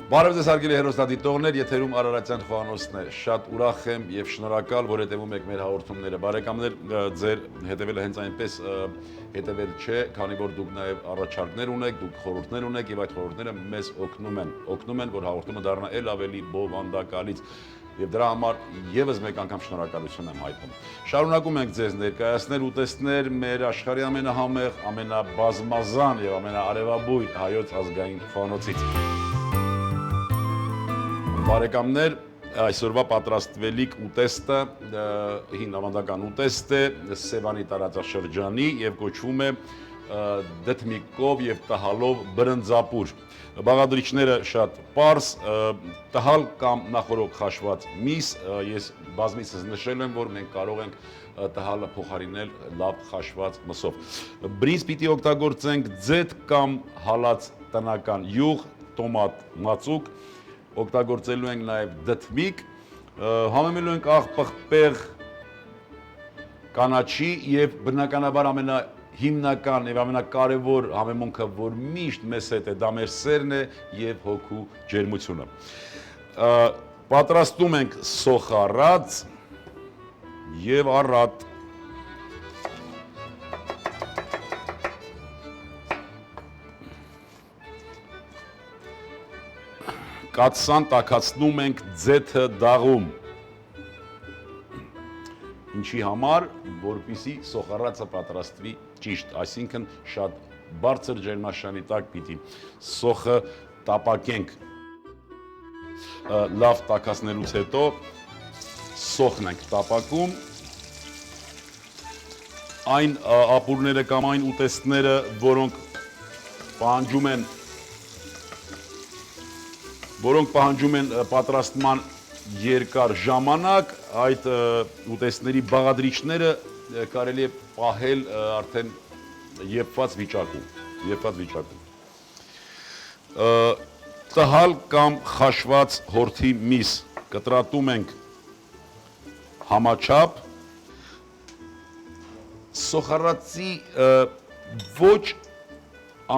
Բարև ձեզ հարգելի հեռուստադիտողներ, եթերում Արարատյան Խոհանոցն է։ Շատ ուրախ եմ եւ շնորհակալ, որ հետևում եք մեր հաղորդումները։ Բարեկամներ, ձեր հետևելը հենց այնպես հետևել չէ, քանի որ դուք նաեւ առաջարկներ ունեք, դուք խորհուրդներ ունեք եւ այդ խորհուրդները մեզ օգնում են, որ հաղորդումը դառնա ել ավելի բովանդակալից։ Եվ դրա համար եւս մեկ անգամ շնորհակալություն եմ հայտնում։ Շարունակում ենք ձեզ ներկայացնել ուտեստներ մեր աշխարհի ամենահամեղ, ամենաբազմազան եւ ամենաարևաբույր հայոց ազգային խոհանոցից։ Բարեկամներ, այսօրվա պատրաստվելիք ուտեստը հին ավանդական ուտեստ է Սևանի տարածաշրջանի եւ կոչվում է դդմիկով եւ տհալով բրնձապուր։ Բաղադրիչները շատ պարզ, տհալ կամ նախորոք խաշված միս, ես բազմիցս նշել եմ, որ մենք կարող ենք տհալը փոխարինել լավ խաշված մսով։ Բրինձ պիտի օգտագործենք ձեթ կամ հալած տնական յուղ, տոմատ, մածուկ, օգտագործելու ենք նաև դդմիկ, համեմելու ենք աղ, պղպեղ, կանաչի եւ բնականաբար հիմնական եւ ամենակարևոր համեմունքը, որ միշտ մեզ հետ է, դա մեր սերն է եւ հոգու ջերմությունը։ Պատրաստում ենք սոխառած եւ առատ։ Կաթսան տաքացնում ենք ձեթը դաղում։ Ինչի համար, որպեսզի սոխառածը պատրաստվի ճիշտ, այսինքն շատ բարձր ջերմաշանի տակ պիտի սոխը տապակենք։ Լավ տաքացնելուց հետո սոխն ենք տապակում։ Այն ապուրները կամ այն ուտեստները, որոնք պահանջում են պատրաստման երկար ժամանակ, այդ ուտեստների բաղադրիչները կարելի է պահել արդեն եփված վիճակում։ Տհալ կամ խաշված հորթի միս կտրատում ենք համաչափ։ Սոխառածի ոչ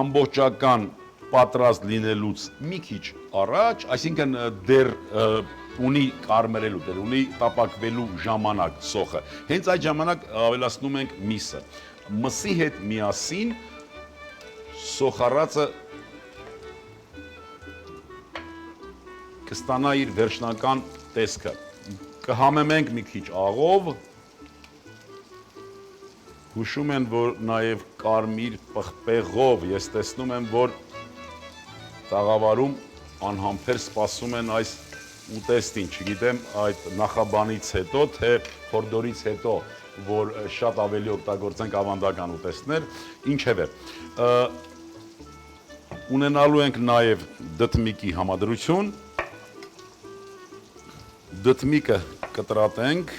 ամբողջական պատրաստ լինելուց մի քիչ առաջ, այսինքն դեռ ունի կարմրելու, դեռ ունի տապակվելու ժամանակ սոխը։ Հենց այդ ժամանակ ավելացնում ենք միսը։ Մսի հետ միասին սոխառածը կստանա իր վերջնական տեսքը։ Կհամեմենք մի քիչ աղով։ Հուշում են, որ նաև կարմիր պղպեղով ես տեսնում եմ, որ տաղավարում անհամբեր սպասում են այս ուտեստին, չգիտեմ այդ նախաբանից հետո, թե փորդորից հետո, որ շատ ավելի օգտագործենք ավանդական ուտեստներ, ինչևէ, ունենալու ենք նաև դդմիկի համադրություն, դդմիկը կտրատենք,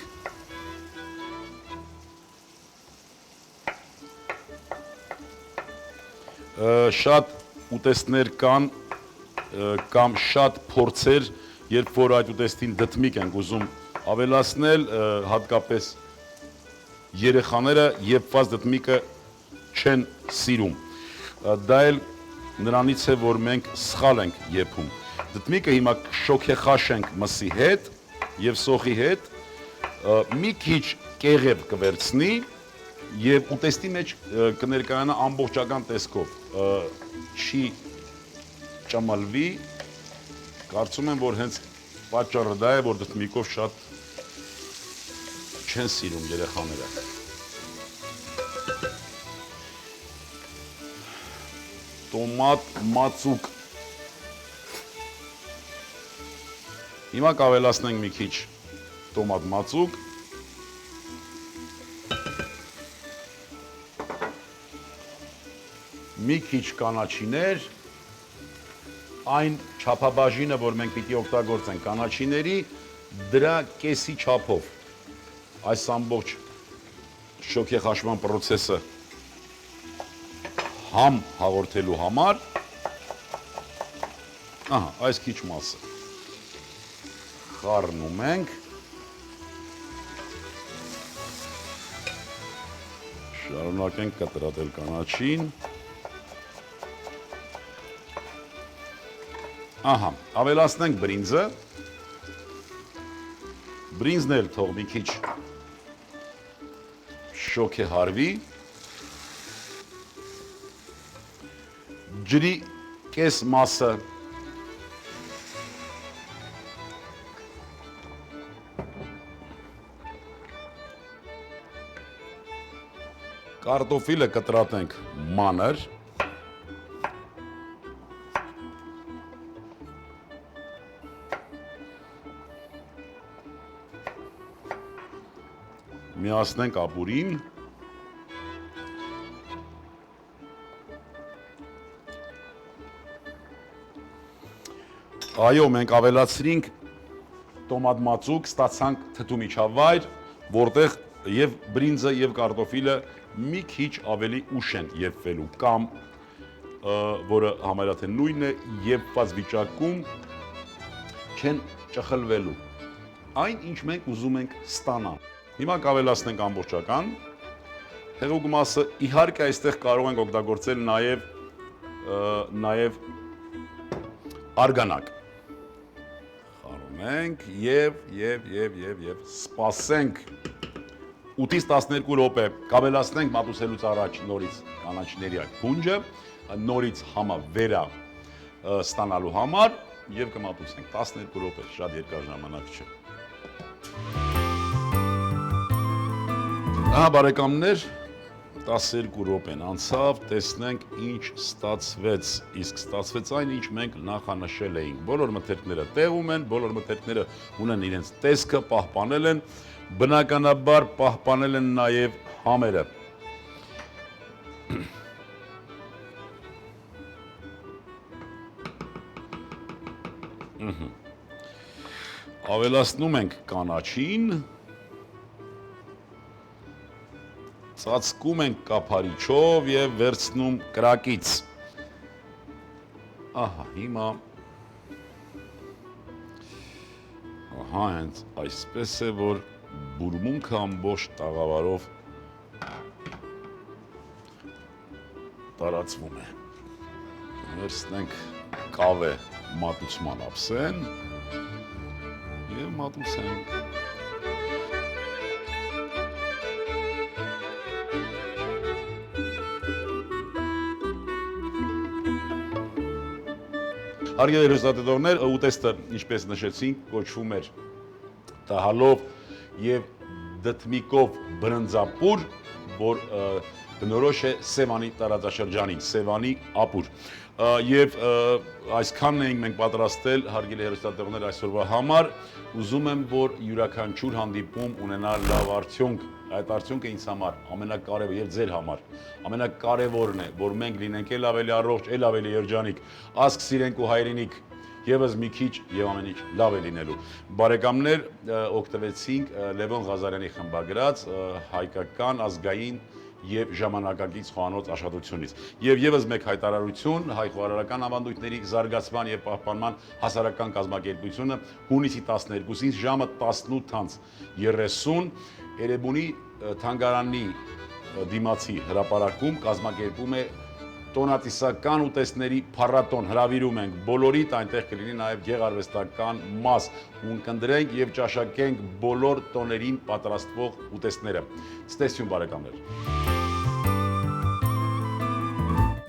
շատ ուտեստներ կան կամ շատ փորձեր, երբ որ այդ ուտեստին դդմիկ ենք ուզում ավելացնել, հատկապես երեխաները եփված դդմիկը չեն սիրում։ Դա էլ նրանից է, որ մենք սխալ ենք եփում։ Դդմիկը հիմա շոգեխաշենք մսի հետ եւ սոխի հետ, մի քիչ կեղև կվերցնի եւ ուտեստի մեջ կներկայանա ամբողջական տեսքով, չի ճամալվի, կարծում եմ, որ հենց պատճառը դա է, որ դդմիկով շատ չեն սիրում երեխաները։ Տոմատ, մածուկ։ Հիմա կավելացնենք մի քիչ տոմատ, մածուկ։ Մի քիչ կանաչիներ, այն չափաբաժինը, որ մենք պիտի օգտագործենք կանաչիների, դրա կեսի չափով այս ամբողջ շոգեխաշման պրոցեսը համ հաղորդելու համար, այս քիչ մասը խառնում ենք, շարունակենք կտրատել կանաչին, Ահա, ավելացնենք բրինձը։ Բրինձն էլ թող մի քիչ շոգեհարվի։ Ջրի կես մասը կարտոֆիլը կտրատենք մանր։ Միացնենք ապուրին։ Այո, մենք ավելացրինք տոմատ մածուկ, ստացանք թթու միջավայր, որտեղ եւ բրինձը եւ կարտոֆիլը մի քիչ ավելի ուշ են եփվելու կամ որը համարյա թե նույնն է եփված վիճակում չեն ճխլվելու։ Այն ինչ մենք ուզում ենք ստանալ։ Հիմա կավելացնենք ամբողջական հեղուկ մասը, իհարկե այստեղ կարող ենք օգտագործել նաև արգանակ։ Խառնենք եւ սպասենք 8-ից 12 րոպե, կավելացնենք մատուցելուց առաջ նորից կանաչիների փունջը, նորից համը վերա ստանալու համար եւ կմատուցենք 12 րոպե, շատ երկար ժամանակ չէ։ Ահա բարեկամներ, 12 րոպեն անցավ, տեսնենք ինչ ստացվեց, իսկ ստացվեց այն, ինչ մենք նախանշել էինք։ Բոլոր մթերքները տեղում են, բոլոր մթերքները ունեն իրենց տեսքը, պահպանել են, բնականաբար պահպանել են նաև համերը։ Ավելացնում ենք կանաչին, ծածկում ենք կափարիչով եւ վերցնում կրակից։ Ահա, հիմա հենց այսպես է, որ բուրմունքը ամբողջ տաղավարով տարածվում է։ Վերցնենք կավե մատուցման ափսեն եւ մատուցենք։ Հարգելի հեռուստադիտողներ, ուտեստը, ինչպես նշեցինք, կոչվում էր տահալով եւ դդմիկով բրնձապուր, որ բնորոշ է Սևանի տարածաշրջանին, Սևանի ապուր։ Եվ այսքանն էինք մենք պատրաստել, հարգելի հեռուստադիտողներ, այսօրվա համար, ուզում եմ, որ յուրաքանչյուր հանդիպում ունենա լավ արդյունք, այդ արդյունքը ինձ համար ամենակարևորը եւ ձեր համար ամենակարևորն է, որ մենք լինենք էլ ավելի առողջ, էլ ավելի երջանիկ, ազգ սիրենք ու հայրենիք, եւս մի քիչ եւ ամեն ինչ լավ է լինելու։ Բարեկամներ, օգտվեցինք Լևոն Ղազարյանի խմբագրած հայկական ազգային եւ ժամանակակից խոհանոց աշխատությունից։ Եվ եւս մեկ հայտարարություն հայ խոհարարական ավանդույթների զարգացման եւ պահպանման հասարակական կազմակերպությունը հունիսի 12-ին ժամը 18:30 Էրեբունի թանգարանի դիմացի հրապարակում կազմակերպում է տոնատիսական ուտեստների փառատոն, հրավիրում ենք բոլորիդ, այնտեղ կլինի նաև գեղարվեստական մաս, ունկնդրենք եւ ճաշակենք բոլոր տոներին պատրաստվող ուտեստները։ Ցտեսություն բարեկամներ։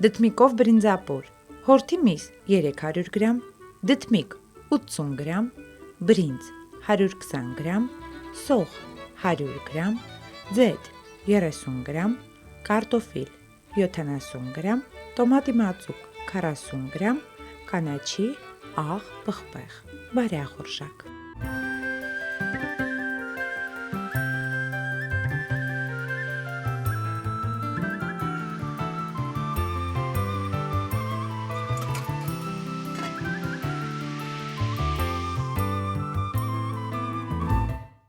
Դդմիկով բրինձապուր, հորթի միս 300 գրամ, դդմիկ 80 գրամ, բրինձ 120 գրամ, սոխ 100 գրամ, ձեթ 30 գրամ, կարտոֆիլ 70 գրամ, տոմատի մածուկ 40 գրամ, կանաչի, աղ, պղպեղ, բարեախորժակ։